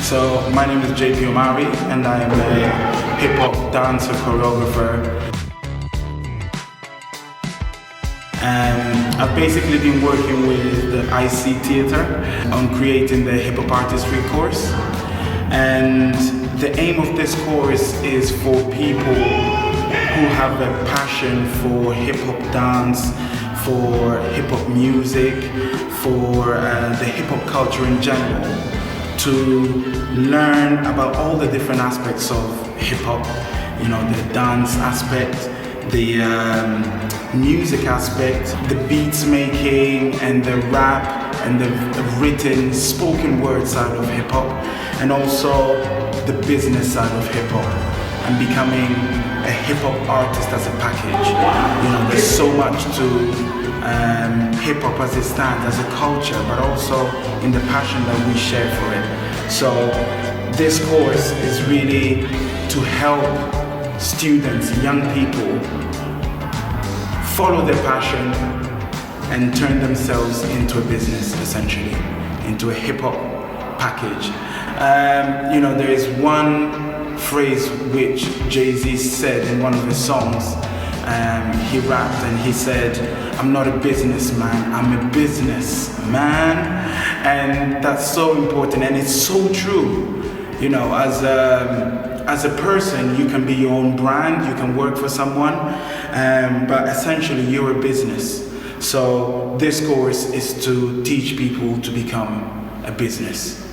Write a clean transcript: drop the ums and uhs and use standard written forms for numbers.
So my name is JP Omari and I am a hip-hop dancer choreographer. And I've basically been working with the IC Theatre on creating the Hop Artistry course. And the aim of this course is for people who have a passion for hip-hop dance, for hip-hop music, for the hip-hop culture in general, to learn about all the different aspects of hip-hop, you know, the dance aspect, the music aspect, the beats making and the rap and the written spoken word side of hip-hop, and also the business side of hip-hop, and becoming a hip-hop artist as a package. You know, there's so much to hip-hop as it stands, as a culture, but also in the passion that we share for it. So this course is really to help students, young people, follow their passion and turn themselves into a business, essentially, into a hip-hop package. You know, there is one phrase which Jay-Z said in one of his songs. He rapped and he said, "I'm not a businessman, I'm a businessman." And that's so important, and it's so true. You know, as a person, you can be your own brand, you can work for someone, but essentially you're a business. So this course is to teach people to become a business.